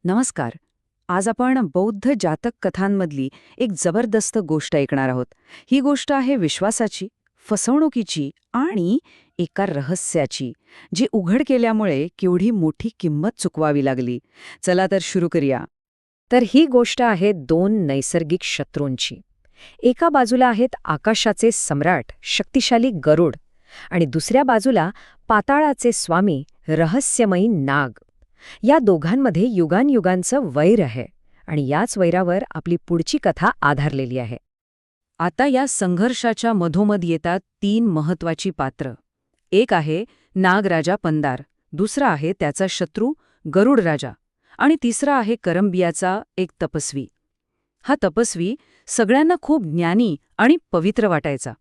नमस्कार. आज आपण बौद्ध जातक कथांमधली एक जबरदस्त गोष्ट ऐकणार आहोत. ही गोष्ट आहे विश्वासाची, फसवणुकीची आणि एका रहस्याची, जी उघड केल्यामुळे केवढी मोठी किंमत चुकवावी लागली. चला तर सुरू करूया. तर ही गोष्ट आहे दोन नैसर्गिक शत्रूंची. एका बाजूला आहेत आकाशाचे सम्राट शक्तिशाली गरुड आणि दुसऱ्या बाजूला पाताळाचे स्वामी रहस्यमयी नाग. या दोघांमध्ये युगांयुगांचं वैर आहे आणि याच वैरावर आपली पुढची कथा आधारलेली आहे. आता या संघर्षाच्या मधोमध येतात तीन महत्वाची पात्र. एक आहे नागराजा पंदार, दुसरा आहे त्याचा शत्रू गरुड राजा आणि तिसरा आहे करंबियाचा एक तपस्वी. हा तपस्वी सगळ्यांना खूप ज्ञानी आणि पवित्र वाटायचा.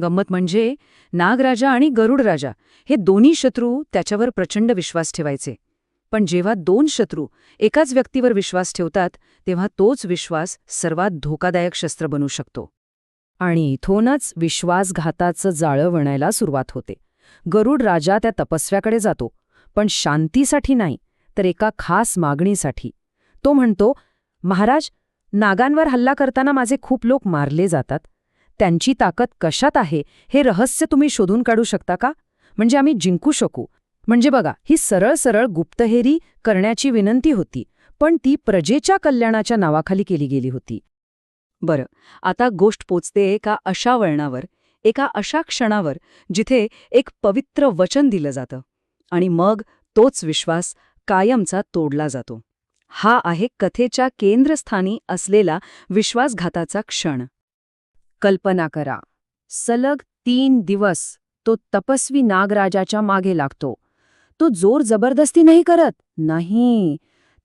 गंमत म्हणजे नागराजा आणि गरुड राजा हे दोन्ही शत्रू त्याच्यावर प्रचंड विश्वास ठेवायचे. पण जेव्हा दोन शत्रू एकाच व्यक्तीवर विश्वास ठेवतात तेव्हा तोच विश्वास सर्वात धोकादायक शस्त्र बनू शकतो. आणि इथूनच विश्वासघाताचं जाळं वणायला सुरुवात होते. गरुड राजा त्या तपस्व्याकडे जातो, पण शांतीसाठी नाही, तर एका खास मागणीसाठी. तो म्हणतो, महाराज, नागांवर हल्ला करताना माझे खूप लोक मारले जातात. त्यांची ताकद कशात आहे हे रहस्य तुम्ही शोधून काढू शकता का? म्हणजे आम्ही जिंकू शकू. म्हणजे बघा, ही सरळ सरळ गुप्तहेरी करण्याची विनंती होती, पण ती प्रजेच्या कल्याणाच्या नावाखाली केली गेली होती. बरं, आता गोष्ट पोचते एका अशा वळणावर, एका अशा क्षणावर जिथे एक पवित्र वचन दिलं जातं आणि मग तोच विश्वास कायमचा तोडला जातो. हा आहे कथेच्या केंद्रस्थानी असलेला विश्वासघाताचा क्षण. कल्पना करा, सलग 3 दिवस तो तपस्वी नागराजाच्या मागे लागतो. तो जोर जबरदस्ती नाही करत, नाही,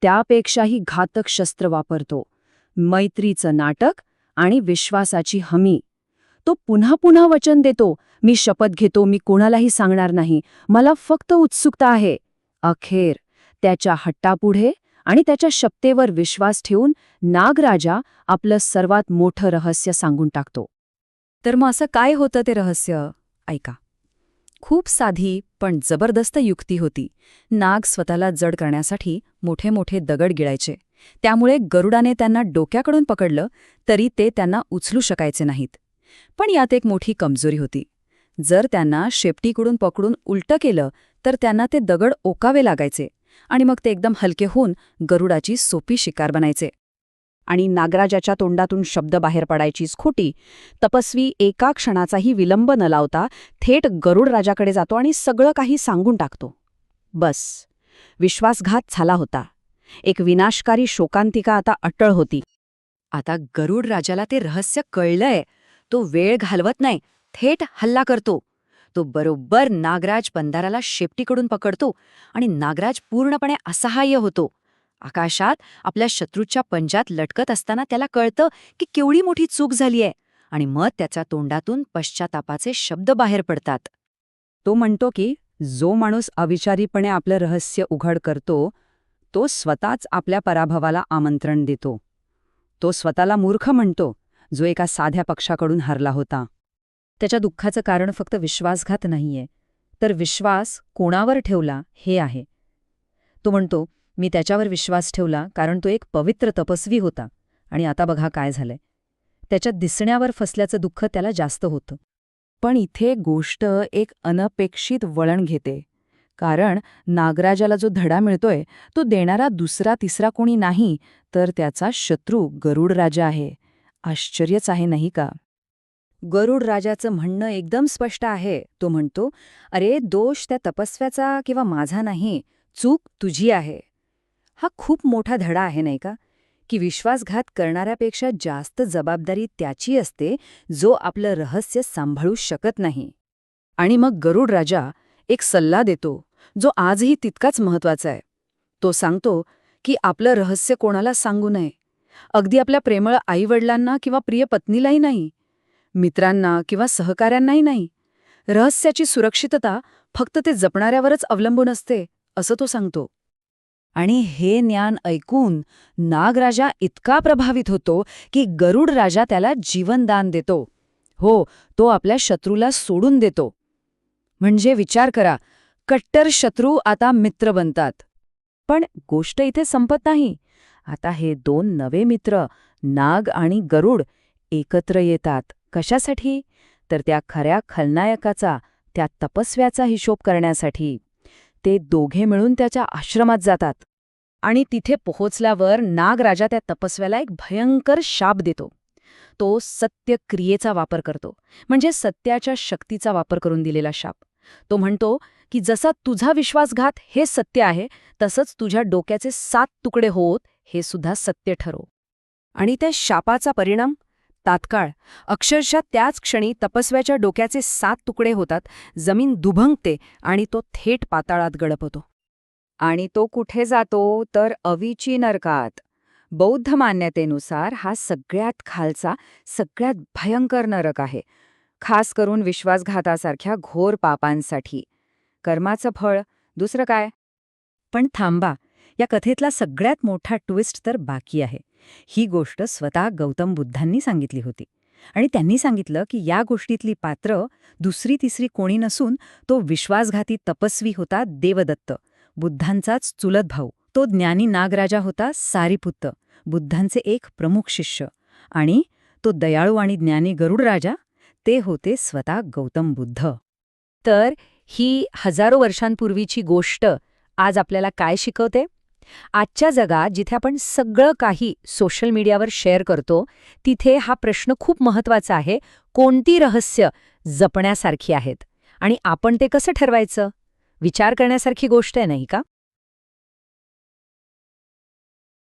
त्यापेक्षाही घातक शस्त्र वापरतो. मैत्रीचं नाटक आणि विश्वासाची हमी. तो पुन्हा पुन्हा वचन देतो, मी शपथ घेतो, मी कोणालाही सांगणार नाही, मला फक्त उत्सुकता आहे. अखेर त्याच्या हट्टापुढे आणि त्याच्या शपथेवर विश्वास ठेवून नागराजा आपलं सर्वात मोठं रहस्य सांगून टाकतो. तर मग असं काय होतं ते रहस्य? ऐका. खूप साधी पण जबरदस्त युक्ती होती. नाग स्वतःला जड करण्यासाठी मोठे मोठे दगड गिळायचे. त्यामुळे गरुडाने त्यांना डोक्याकडून पकडलं तरी ते त्यांना उचलू शकायचे नाहीत. पण यात एक मोठी कमजोरी होती. जर त्यांना शेपटीकडून पकडून उलटं केलं तर त्यांना ते दगड ओकावे लागायचे आणि मग ते एकदम हलके होऊन गरुडाची सोपी शिकार बनायचे. आणि नागराजाच्या तोंडातून शब्द बाहेर पडायचीच खोटी. तपस्वी एका क्षणाचाही विलंब न लावता थेट गरुड राजाकडे जातो आणि सगळं काही सांगून टाकतो. बस, विश्वासघात झाला होता. एक विनाशकारी शोकांतिका आता अटळ होती. आता गरुड राजाला ते रहस्य कळलंय. तो वेळ घालवत नाही, थेट हल्ला करतो. तो बरोबर नागराज पंधाराला शेपटीकडून पकडतो आणि नागराज पूर्णपणे असहाय्य होतो. आकाशात आपल्या शत्रूच्या पंजात लटकत असताना त्याला कळतं की केवढी मोठी चूक झालीय आणि मग त्याच्या तोंडातून पश्चातापाचे शब्द बाहेर पडतात. तो म्हणतो की जो माणूस अविचारीपणे आपलं रहस्य उघड करतो तो स्वतःच आपल्या पराभवाला आमंत्रण देतो. तो स्वतःला मूर्ख म्हणतो जो एका साध्या पक्षाकडून हरला होता. त्याच्या दुःखाचं कारण फक्त विश्वासघात नाहीये, तर विश्वास कोणावर ठेवला हे आहे. तो म्हणतो, मी त्याच्यावर विश्वास ठेवला कारण तो एक पवित्र तपस्वी होता आणि आता बघा काय झालंय. त्याच्या दिसण्यावर फसल्याचं दुःख त्याला जास्त होतं. पण इथे गोष्ट एक अनपेक्षित वळण घेते. कारण नागराजाला जो धडा मिळतोय तो देणारा दुसरा तिसरा कोणी नाही, तर त्याचा शत्रू गरुड राजा आहे. आश्चर्यच आहे नाही का? गरुड राजाचं म्हणणं एकदम स्पष्ट आहे. तो म्हणतो, अरे, दोष त्या तपस्व्याचा किंवा माझा नाही, चूक तुझी आहे. हा खूप मोठा धडा आहे नाही का, की विश्वासघात करणाऱ्यापेक्षा जास्त जबाबदारी त्याची असते जो आपलं रहस्य सांभाळू शकत नाही. आणि मग गरुड राजा एक सल्ला देतो जो आजही तितकाच महत्वाचा आहे. तो सांगतो की आपलं रहस्य कोणाला सांगू नये. अगदी आपल्या प्रेमळ आईवडिलांना किंवा प्रिय पत्नीलाही नाही, मित्रांना किंवा सहकाऱ्यांनाही नाही. रहस्याची सुरक्षितता फक्त ते जपणाऱ्यावरच अवलंबून असते, असं तो सांगतो. आणि हे ज्ञान ऐकून नागराजा इतका प्रभावित होतो की गरुड राजा त्याला जीवनदान देतो. हो, तो आपल्या शत्रूला सोडून देतो. म्हणजे विचार करा, कट्टर शत्रू आता मित्र बनतात. पण गोष्ट इथे संपत नाही. आता हे दोन नवे मित्र, नाग आणि गरुड, एकत्र येतात. कशासाठी? तर त्या खऱ्या खलनायकाचा, त्या तपस्व्याचा हिशोब करण्यासाठी. ते दोघे मिळून त्याच्या आश्रमात जातात. आणि तिथे पोहोचल्यावर नागराजा त्या तपस्व्याला एक भयंकर शाप देतो. तो सत्यक्रियेचा वापर करतो, म्हणजे सत्याच्या शक्तीचा वापर करून दिलेला शाप. तो म्हणतो की जसा तुझा विश्वासघात हे सत्य आहे, तसंच तुझ्या डोक्याचे 7 तुकडे होत हे सुद्धा सत्य ठरो. आणि त्या शापाचा परिणाम तात्काळ, अक्षरशः त्याच क्षणी तपस्व्याच्या डोक्याचे 7 तुकडे होतात, जमीन दुभंगते आणि तो थेट पाताळात गडपतो. आणि तो कुठे जातो तर अविची नरकात. बौद्ध मान्यतेनुसार हा सगळ्यात खालचा, सगळ्यात भयंकर नरक आहे, खास करून विश्वासघातासारख्या घोर पापांसाठी. कर्माचं फळ, दुसरं काय? पण थांबा, या कथेतला सगळ्यात मोठा ट्विस्ट तर बाकी आहे. ही गोष्ट स्वतः गौतम बुद्धांनी सांगितली होती. आणि त्यांनी सांगितलं की या गोष्टीतली पात्र दुसरी तिसरी कोणी नसून तो विश्वासघाती तपस्वी होता देवदत्त, बुद्धांचाच चुलत भाऊ. तो ज्ञानी नागराजा होता सारीपुत्त, बुद्धांचे एक प्रमुख शिष्य. आणि तो दयाळू आणि ज्ञानी गरुड राजा, ते होते स्वतः गौतम बुद्ध. तर ही हजारो वर्षांपूर्वीची गोष्ट आज आपल्याला काय शिकवते? आजच्या जगात जिथे आपण सगळं काही सोशल मीडियावर शेअर करतो, तिथे हा प्रश्न खूप महत्त्वाचा आहे, कोणती रहस्य जपण्यासारखी आहेत आणि आपण ते कसं ठरवायचं? विचार करण्यासारखी गोष्ट आहे, नाही का?